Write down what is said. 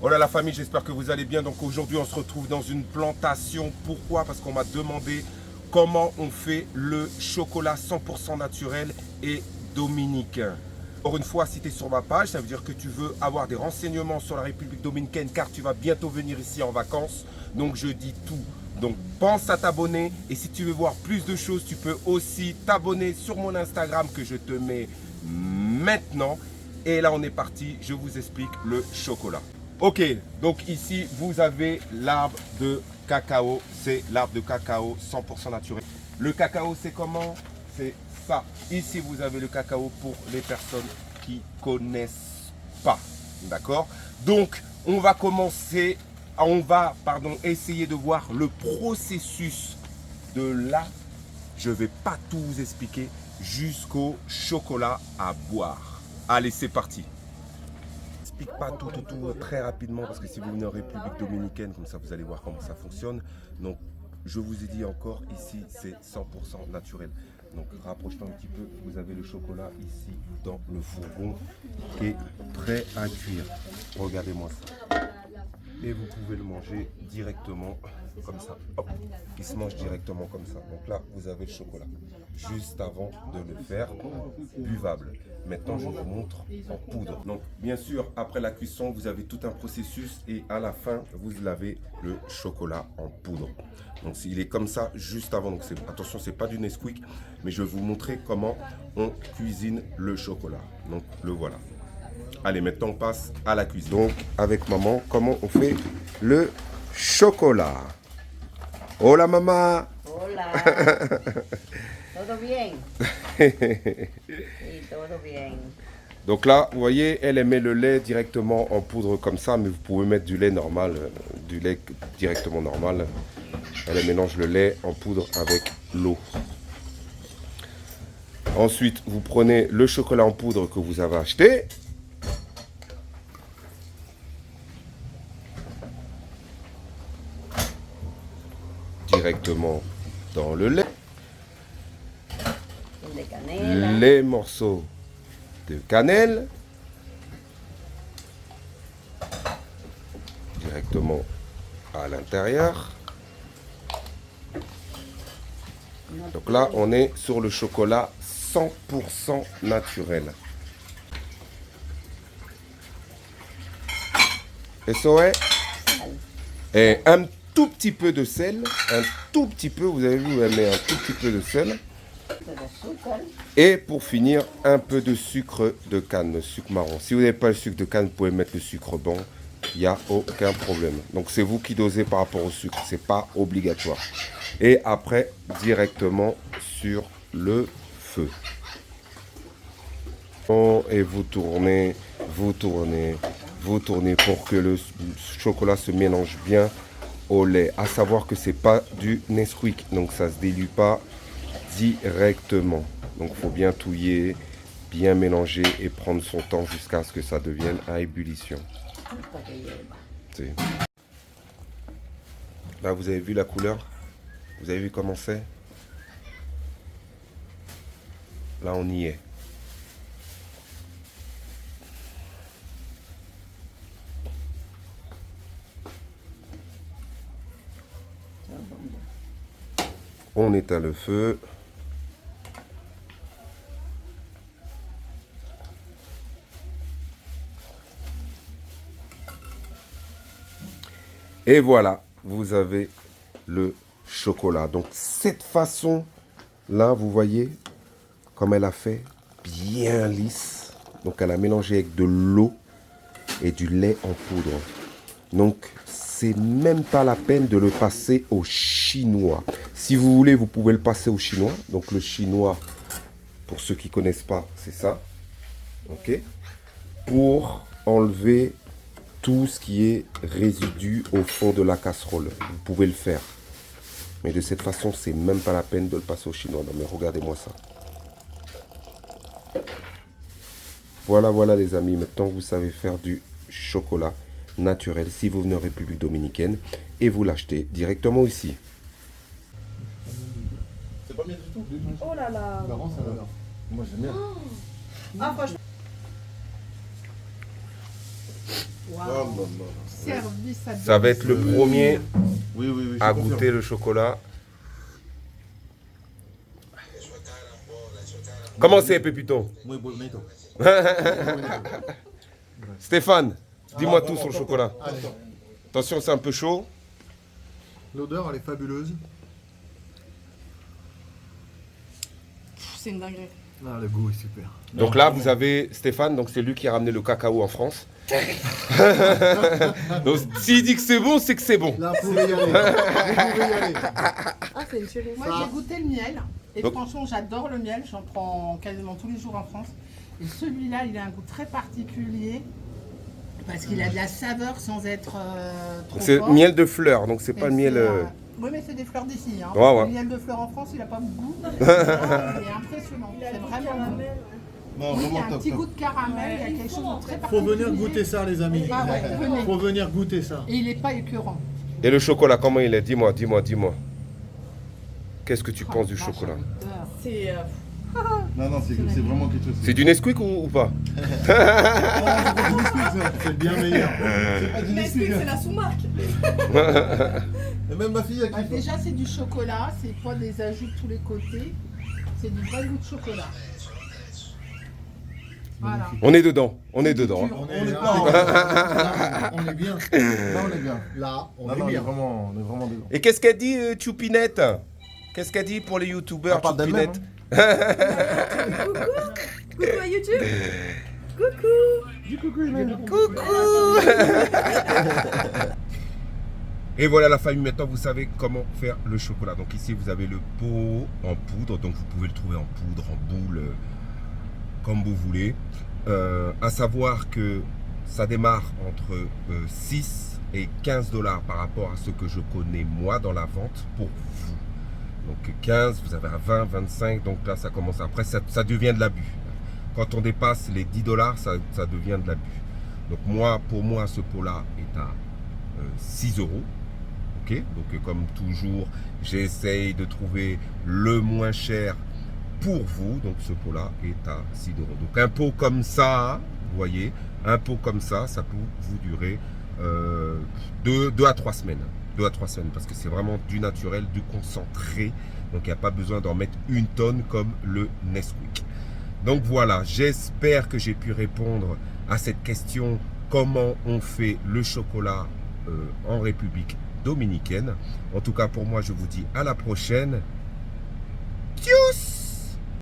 Voilà la famille, j'espère que vous allez bien. Donc aujourd'hui on se retrouve dans une plantation. Pourquoi? Parce qu'on m'a demandé comment on fait le chocolat 100% naturel et dominicain. Encore une fois, si tu es sur ma page, ça veut dire que tu veux avoir des renseignements sur la République dominicaine car tu vas bientôt venir ici en vacances. Donc je dis tout. Donc pense à t'abonner et si tu veux voir plus de choses, tu peux aussi t'abonner sur mon Instagram que je te mets maintenant. Et là on est parti, je vous explique le chocolat. Ok, donc ici vous avez l'arbre de cacao, c'est l'arbre de cacao 100% naturel. Le cacao c'est comment? C'est ça. Ici vous avez le cacao pour les personnes qui connaissent pas, d'accord? Donc on va commencer, essayer de voir le processus de là. Je vais pas tout vous expliquer jusqu'au chocolat à boire. Allez, c'est parti. Explique pas tout très rapidement parce que si vous venez en République dominicaine, comme ça vous allez voir comment ça fonctionne. Donc je vous ai dit encore, ici c'est 100% naturel. Donc rapproche-toi un petit peu, vous avez le chocolat ici dans le fourgon qui est prêt à cuire. Regardez-moi ça. Et vous pouvez le manger directement comme ça. Hop, il se mange directement comme ça. Donc là, vous avez le chocolat. Juste avant de le faire buvable. Maintenant, je vous montre en poudre. Donc, bien sûr, après la cuisson, vous avez tout un processus et à la fin, vous avez le chocolat en poudre. Donc, il est comme ça juste avant. Donc, attention, c'est pas du Nesquik, mais je vais vous montrer comment on cuisine le chocolat. Donc, le voilà. Allez, maintenant on passe à la cuisine. Donc, avec maman, comment on fait le chocolat? Hola, maman. Hola. ¿Todo bien? Sí, todo bien. Donc là, vous voyez, elle met le lait directement en poudre comme ça, mais vous pouvez mettre du lait normal, du lait directement normal. Elle mélange le lait en poudre avec l'eau. Ensuite, vous prenez le chocolat en poudre que vous avez acheté. Directement dans le lait. De canela. Les morceaux de cannelle. Directement à l'intérieur. Donc là, on est sur le chocolat 100% naturel. Et ça est. Et un tout petit peu de sel. Un tout petit peu, vous avez vu, elle met un tout petit peu de sel. Et pour finir, un peu de sucre de canne, le sucre marron. Si vous n'avez pas le sucre de canne, vous pouvez mettre le sucre blanc. Il n'y a aucun problème. Donc c'est vous qui dosez par rapport au sucre. C'est pas obligatoire. Et après, directement sur le feu. Et vous tournez, vous tournez, vous tournez pour que le chocolat se mélange bien au lait. À savoir que c'est pas du Nesquik. Donc ça se dilue pas directement. Donc il faut bien touiller, bien mélanger et prendre son temps jusqu'à ce que ça devienne à ébullition. Là vous avez vu la couleur? Vous avez vu comment c'est? Là on y est. On éteint le feu. Et voilà, vous avez le chocolat. Donc cette façon là, vous voyez comme elle a fait, bien lisse. Donc elle a mélangé avec de l'eau et du lait en poudre. Donc c'est même pas la peine de le passer au chinois. Si vous voulez, vous pouvez le passer au chinois. Donc le chinois, pour ceux qui connaissent pas, c'est ça. Ok. Pour enlever tout ce qui est résidu au fond de la casserole. Vous pouvez le faire. Mais de cette façon, c'est même pas la peine de le passer au chinois. Non mais regardez-moi ça. Voilà, voilà les amis. Maintenant, vous savez faire du chocolat naturel si vous venez en République dominicaine et vous l'achetez directement ici. C'est pas bien du tout. Oh là là. Marrant, ça va. Moi j'aime bien. Ah, franchement. Wow. Oh là là. Service à Ça va être le premier Oui, oui, oui. je à confirme. goûter le chocolat. Comment c'est, Pépito? Muy bonito. Stéphane, dis-moi tout bon, sur le bon, chocolat. Allez. Attention, c'est un peu chaud. L'odeur, elle est fabuleuse. C'est une dinguerie. Ah, le goût est super. Donc là, vous avez Stéphane, donc c'est lui qui a ramené le cacao en France. Donc s'il dit que c'est bon, c'est que c'est bon. Là, vous pouvez y aller. Vous pouvez y aller. Ah, c'est une chérie. Moi, Ça. j'ai goûté le miel. Et Donc- franchement, j'adore le miel. J'en prends quasiment tous les jours en France. Et celui-là, il a un goût très particulier. Parce qu'il a de la saveur sans être trop C'est fort. miel de fleurs, donc c'est Et pas le miel. Oui, mais c'est des fleurs d'ici. Hein. Ouais, ouais. Le miel de fleurs en France, il n'a pas de goût. Il est impressionnant. C'est vraiment bon. Non, Oui, il y a vraiment un top. petit top. goût de caramel. Il y a quelque chose de très Faut particulier. venir goûter ça, les amis. Ah ouais, venez. Faut venir goûter ça. Et il n'est pas écœurant. Et le chocolat, comment il est? Dis-moi, dis-moi, dis-moi. Qu'est-ce que tu penses du Vache, chocolat? l'odeur. C'est. Non, non, c'est vraiment quelque chose. C'est du Nesquik ou pas? C'est le bien meilleur. C'est pas du Nesquik, Nesquik. c'est la sous-marque. Et même ma fille, elle Bah, kiffe. déjà, c'est du chocolat. C'est pas des ajouts de tous les côtés. C'est du vrai goût de chocolat. Voilà. On est dedans, on est dedans. hein. On est là, on est bien. Là, on est bien. Là, on est bien. On est vraiment dedans. Et qu'est-ce qu'elle dit, Choupinette? Qu'est-ce qu'elle dit pour les youtubeurs, Elle parle d'elle-même, Choupinette? Coucou à YouTube. Coucou. Et voilà la famille, maintenant vous savez comment faire le chocolat. Donc ici vous avez le pot en poudre, donc vous pouvez le trouver en poudre, en boule, comme vous voulez. À savoir que ça démarre entre 6 et 15 $ par rapport à ce que je connais moi dans la vente pour vous. Donc 15, vous avez à 20, 25, donc là ça commence, après ça devient de l'abus. Quand on dépasse les 10 $, ça devient de l'abus. Donc moi, pour moi, ce pot-là est à 6 €. Ok, donc comme toujours, j'essaye de trouver le moins cher pour vous. Donc ce pot-là est à 6 €. Donc un pot comme ça, vous voyez, un pot comme ça peut vous durer 2 à 3 semaines. 2 à 3 semaines, parce que c'est vraiment du naturel, du concentré. Donc il n'y a pas besoin d'en mettre une tonne comme le Nesquik. Donc voilà, j'espère que j'ai pu répondre à cette question, comment on fait le chocolat en République dominicaine. En tout cas, pour moi, je vous dis à la prochaine